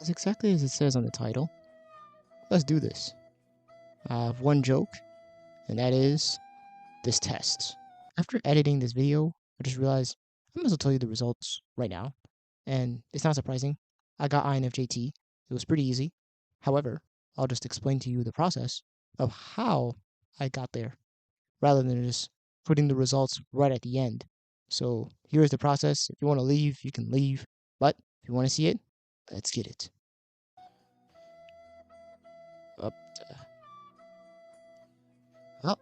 It's exactly as it says on the title. Let's do this. I have one joke, and that is this test. After editing this video, I just realized I might as well tell you the results right now. And it's not surprising. I got INFJT. It was pretty easy. However, I'll just explain to you the process of how I got there rather than just putting the results right at the end. So here's the process. If you want to leave, you can leave. But if you want to see it, let's get it. Up. Well,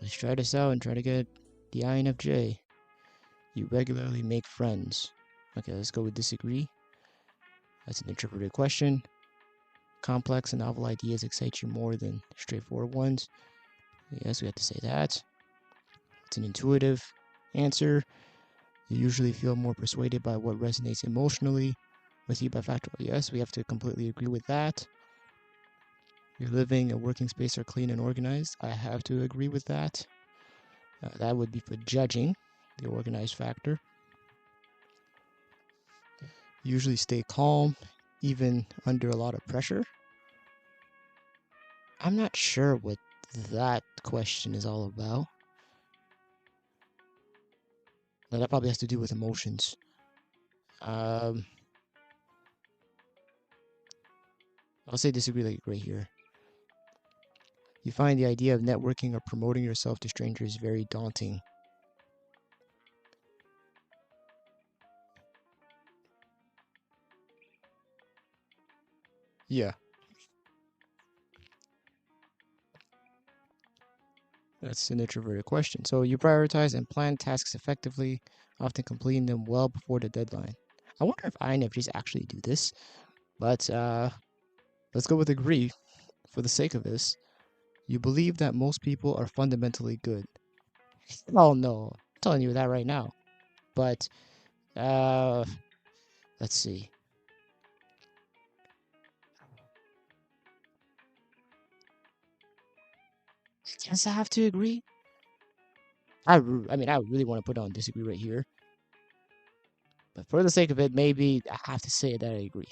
let's try this out and try to get the INFJ. You regularly make friends. Okay, let's go with disagree. That's an introverted question. Complex and novel ideas excite you more than straightforward ones. Yes, we have to say that. It's an intuitive answer. You usually feel more persuaded by what resonates emotionally with you by factual. Yes, we have to completely agree with that. Your living and working space are clean and organized. I have to agree with that. That would be for judging, the organized factor. You usually stay calm, even under a lot of pressure. I'm not sure what that question is all about. Now, that probably has to do with emotions. I'll say disagree like right here. You find the idea of networking or promoting yourself to strangers very daunting. Yeah. That's an introverted question. So you prioritize and plan tasks effectively, often completing them well before the deadline. I wonder if INFJs actually do this, but let's go with agree for the sake of this. You believe that most people are fundamentally good. Oh no, I'm telling you that right now. But uh, let's see. Does I have to agree? I mean, I really want to put on disagree right here. But for the sake of it, maybe I have to say that I agree.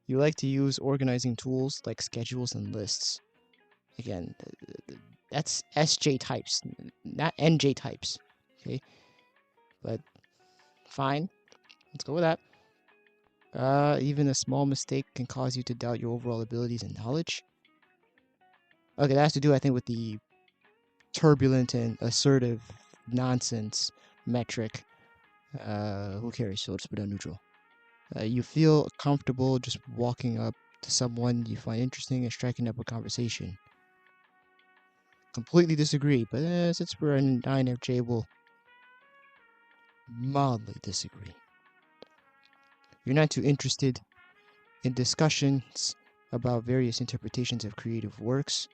You like to use organizing tools like schedules and lists. Again, that's SJ types, not NJ types. Okay, but fine. Let's go with that. Even a small mistake can cause you to doubt your overall abilities and knowledge. Okay, that has to do, I think, with the turbulent and assertive nonsense metric. Who cares? So just put on neutral. You feel comfortable just walking up to someone you find interesting and striking up a conversation. Completely disagree, but since we're an INFJ, we'll mildly disagree. You're not too interested in discussions about various interpretations of creative works.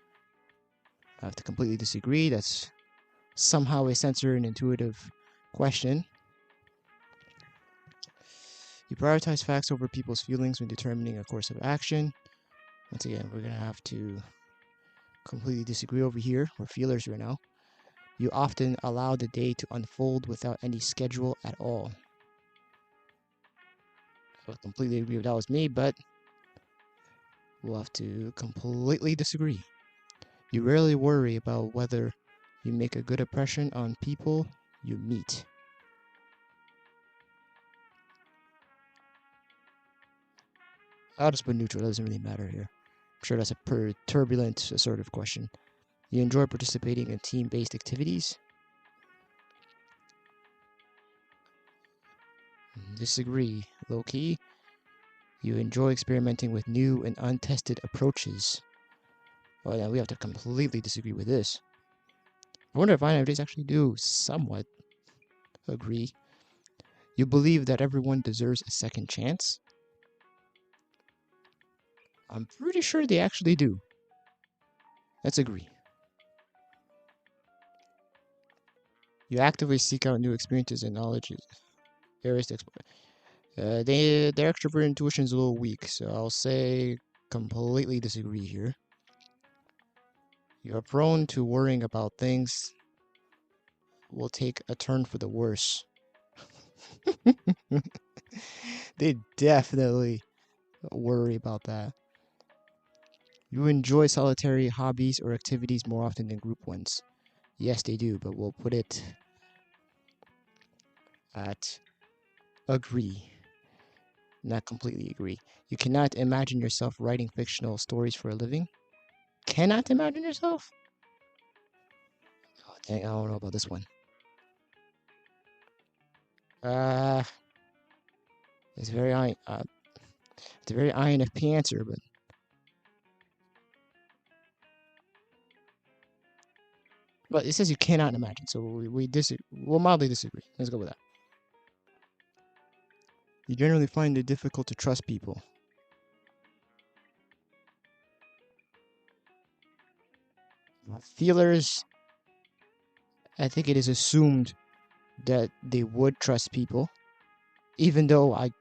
I have to completely disagree. That's somehow a sensory and intuitive question. You prioritize facts over people's feelings when determining a course of action. Once again, we're going to have to completely disagree over here. We're feelers right now. You often allow the day to unfold without any schedule at all. I completely agree if that was me, but we'll have to completely disagree. You rarely worry about whether you make a good impression on people you meet. I'll just put neutral, it doesn't really matter here. I'm sure that's a turbulent, assertive question. You enjoy participating in team-based activities? Disagree. Low key. You enjoy experimenting with new and untested approaches. Oh yeah, we have to completely disagree with this. I wonder if INFJs actually do somewhat agree. You believe that everyone deserves a second chance? I'm pretty sure they actually do. Let's agree. You actively seek out new experiences and knowledge areas to explore. Their extrovert intuition is a little weak, so I'll say completely disagree here. You're prone to worrying about things will take a turn for the worse. They definitely worry about that. You enjoy solitary hobbies or activities more often than group ones. Yes, they do, but we'll put it at agree, not completely agree. You cannot imagine yourself writing fictional stories for a living. Cannot imagine yourself? Oh, dang, I don't know about this one. Uh, it's very it's a very INFP answer, but it says you cannot imagine, so we disagree. We'll mildly disagree. Let's go with that. You generally find it difficult to trust people. Feelers, I think it is assumed that they would trust people, even though I'm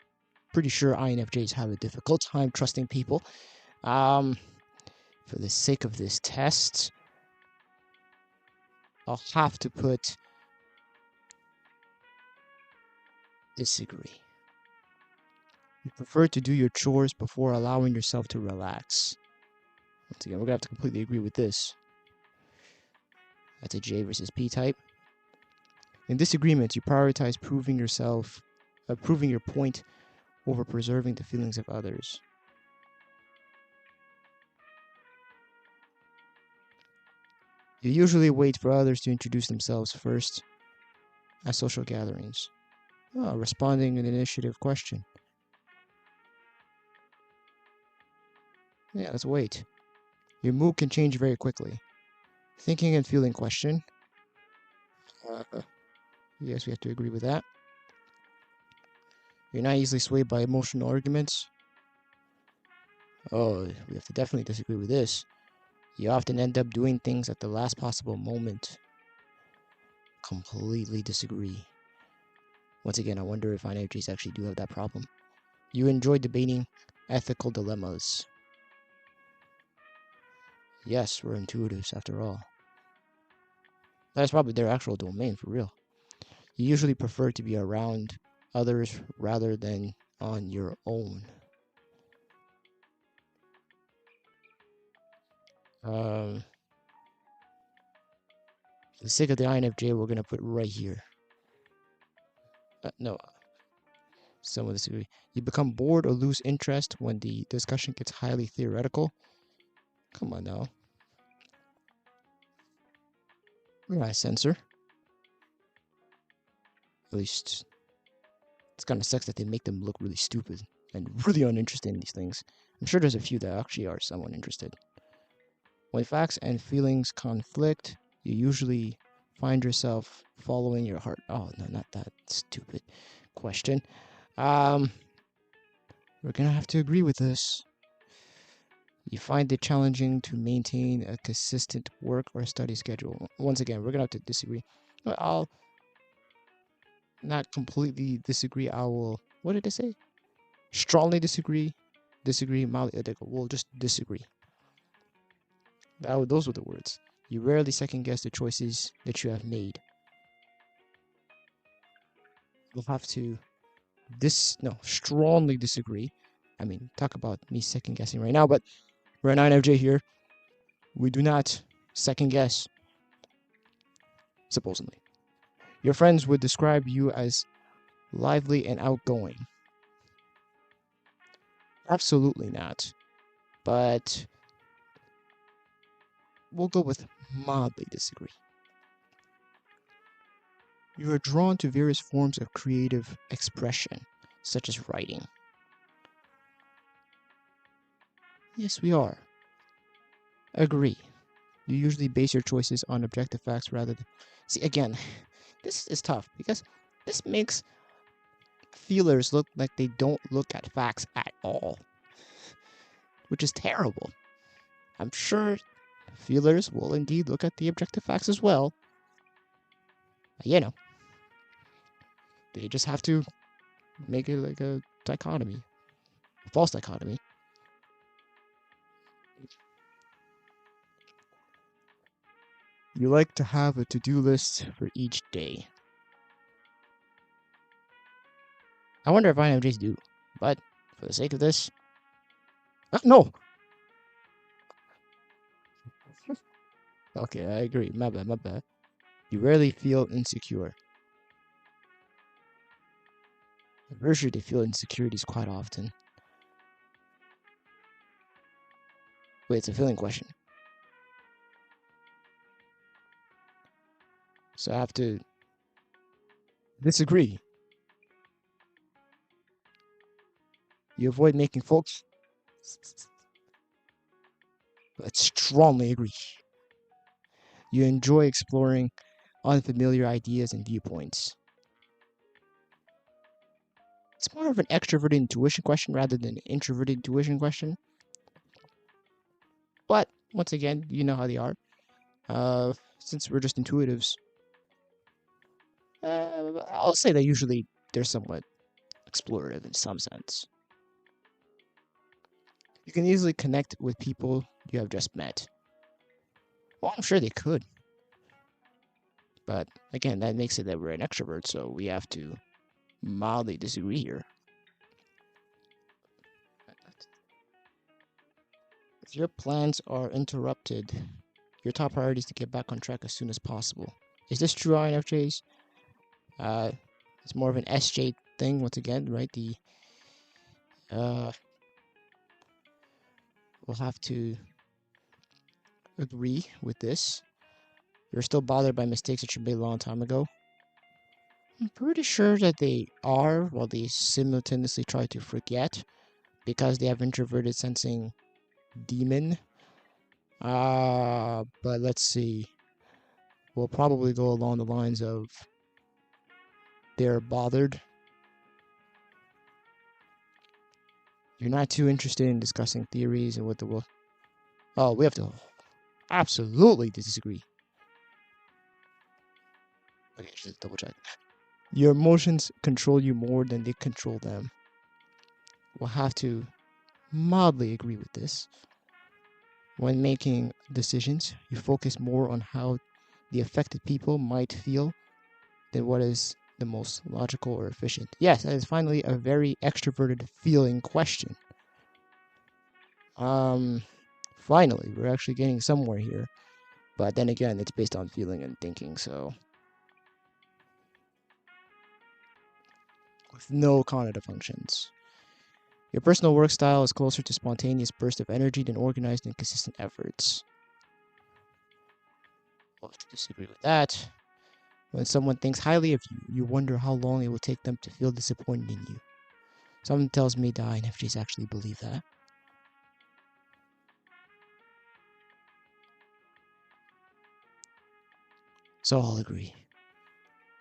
pretty sure INFJs have a difficult time trusting people. Um, for the sake of this test, I'll have to put disagree. You prefer to do your chores before allowing yourself to relax. Once again, we're gonna have to completely agree with this. That's a J versus P type. In disagreements, you prioritize proving your point over preserving the feelings of others. You usually wait for others to introduce themselves first at social gatherings. Oh, responding an initiative question. Yeah, let's wait. Your mood can change very quickly. Thinking and feeling question. Yes, we have to agree with that. You're not easily swayed by emotional arguments. Oh, we have to definitely disagree with this. You often end up doing things at the last possible moment. Completely disagree. Once again, I wonder if INFJs actually do have that problem. You enjoy debating ethical dilemmas. Yes, we're intuitives after all. That's probably their actual domain for real. You usually prefer to be around others rather than on your own. For the sake of the INFJ, we're gonna put right here. No, some will disagree. You become bored or lose interest when the discussion gets highly theoretical. Come on now. We're not a censor. At least it's kind of sucks that they make them look really stupid and really uninterested in these things. I'm sure there's a few that actually are somewhat interested. When facts and feelings conflict, you usually find yourself following your heart. Oh, no, not that stupid question. Um, we're gonna have to agree with this. You find it challenging to maintain a consistent work or study schedule. Once again, we're gonna have to disagree. I'll not completely disagree. I will. What did I say? Strongly disagree. Disagree. Mildly. We'll just disagree. Those were the words. You rarely second guess the choices that you have made. We'll have to strongly disagree. I mean, talk about me second guessing right now, but we're an INFJ here. We do not second guess, supposedly. Your friends would describe you as lively and outgoing. Absolutely not. But we'll go with mildly disagree. You are drawn to various forms of creative expression, such as writing. Yes, we are. Agree. You usually base your choices on objective facts rather than. See, again, this is tough because this makes feelers look like they don't look at facts at all, which is terrible. I'm sure feelers will indeed look at the objective facts as well. You know, they just have to make it like a dichotomy, a false dichotomy. You like to have a to-do list for each day. I wonder if INFJs do. But for the sake of this, no. Okay, I agree. My bad, my bad. You rarely feel insecure. Virtually, they feel insecurities quite often. Wait, it's a feeling question. So I have to disagree. You avoid making folks. But strongly agree. You enjoy exploring unfamiliar ideas and viewpoints. It's more of an extroverted intuition question rather than an introverted intuition question. But once again, you know how they are. Since we're just intuitives, I'll say that usually they're somewhat explorative in some sense. You can easily connect with people you have just met. Well, I'm sure they could. But again, that makes it that we're an extrovert, so we have to mildly disagree here. If your plans are interrupted, your top priority is to get back on track as soon as possible. Is this true, INFJs? It's more of an SJ thing once again, right? We'll have to agree with this. You're still bothered by mistakes that you made a long time ago. I'm pretty sure that they are, while they simultaneously try to forget because they have introverted sensing demon. But let's see. We'll probably go along the lines of they're bothered. You're not too interested in discussing theories and what the world. Oh, we have to absolutely disagree. Okay, just double check. Your emotions control you more than they control them. We'll have to mildly agree with this. When making decisions, you focus more on how the affected people might feel than what is the most logical or efficient. Yes, that is finally a very extroverted feeling question. Finally, we're actually getting somewhere here. But then again, it's based on feeling and thinking, so with no cognitive functions. Your personal work style is closer to spontaneous bursts of energy than organized and consistent efforts. I'll disagree with that. When someone thinks highly of you, you wonder how long it will take them to feel disappointed in you. Something tells me the INFJs actually believe that. So I'll agree.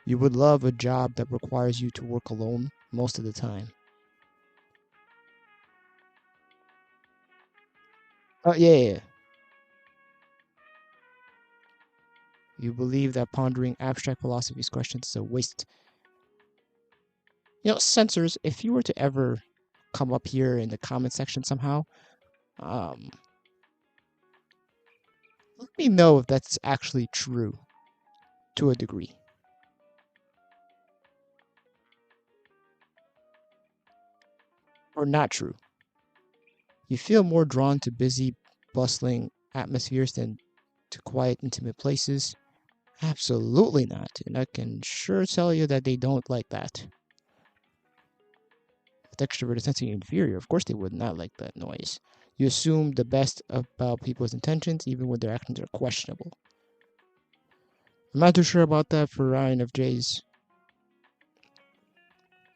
You would love a job that requires you to work alone most of the time. Oh, yeah. You believe that pondering abstract philosophies questions is a waste. You know, censors, if you were to ever come up here in the comment section somehow, let me know if that's actually true to a degree. Or not true. You feel more drawn to busy, bustling atmospheres than to quiet, intimate places. Absolutely not. And I can sure tell you that they don't like that. With extroverted sensing inferior, of course they would not like that noise. You assume the best about people's intentions, even when their actions are questionable. I'm not too sure about that for INFJs.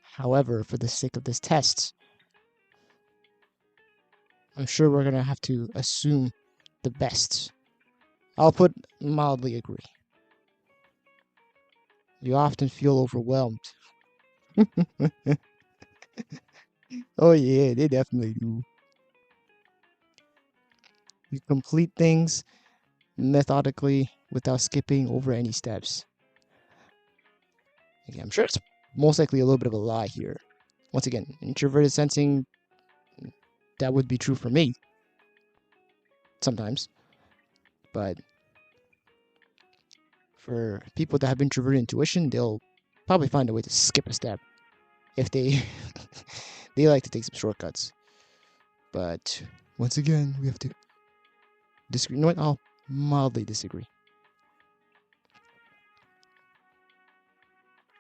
However, for the sake of this test, I'm sure we're going to have to assume the best. I'll put mildly agree. You often feel overwhelmed. Oh, yeah, they definitely do. You complete things methodically without skipping over any steps. Okay, I'm sure it's most likely a little bit of a lie here. Once again, introverted sensing, that would be true for me sometimes. But for people that have introverted intuition, they'll probably find a way to skip a step if they They like to take some shortcuts. But once again, we have to disagree. You know what? I'll mildly disagree.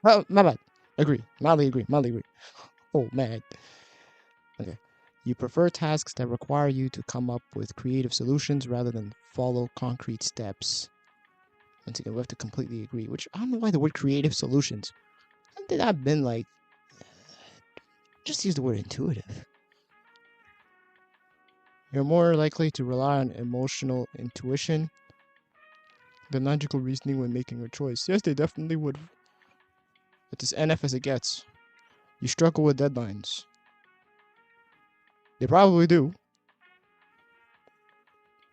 Oh, my bad. Agree. Mildly agree. Mildly agree. Oh, man. Okay. You prefer tasks that require you to come up with creative solutions rather than follow concrete steps. Once again, we have to completely agree, which I don't know why the word creative solutions. Hadn't that have been like, just use the word intuitive. You're more likely to rely on emotional intuition than logical reasoning when making a choice. Yes, they definitely would. It's as NF as it gets. You struggle with deadlines. They probably do.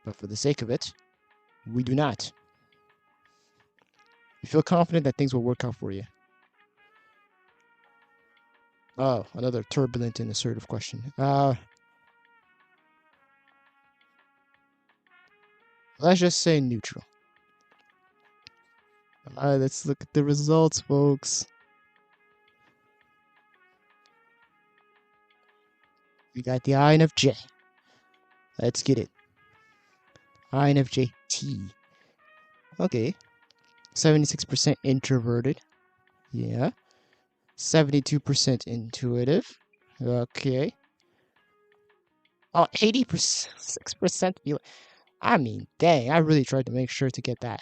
But for the sake of it, we do not. You feel confident that things will work out for you. Oh, another turbulent and assertive question. Let's just say neutral. Let's look at the results, folks. We got the INFJ. Let's get it. INFJ T. Okay. 76% introverted. Yeah. 72% intuitive. Okay. Oh, 80%, 6% feel. I mean, dang, I really tried to make sure to get that.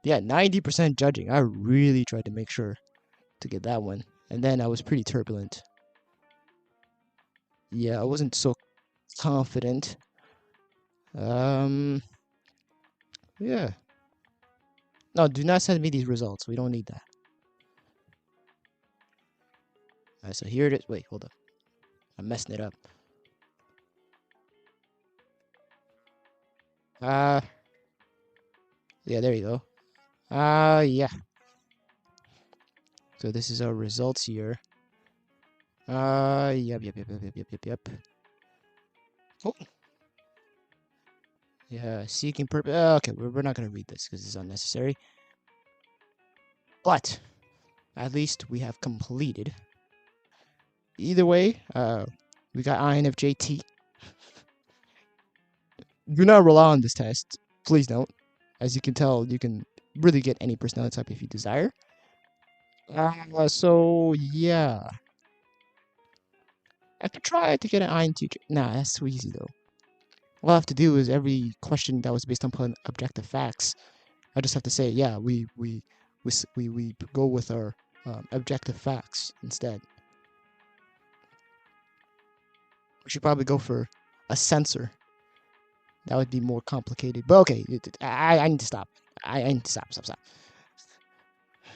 Yeah, 90% judging. I really tried to make sure to get that one. And then I was pretty turbulent. Yeah, I wasn't so confident. Yeah. No, do not send me these results. We don't need that. Alright, so here it is. Wait, hold up. I'm messing it up. Yeah, there you go. Yeah. So this is our results here. Yep. Oh. Yeah, seeking purpose. Okay, we're not gonna read this because it's unnecessary. But at least we have completed. Either way, we got INFJT. Do not rely on this test. Please don't. As you can tell, you can really get any personality type if you desire. So yeah. I could try to get an INTJ. Nah, that's too easy though. All I have to do is every question that was based upon objective facts, I just have to say, yeah, we go with our objective facts instead. We should probably go for a sensor. That would be more complicated. But okay, I need to stop. I need to stop.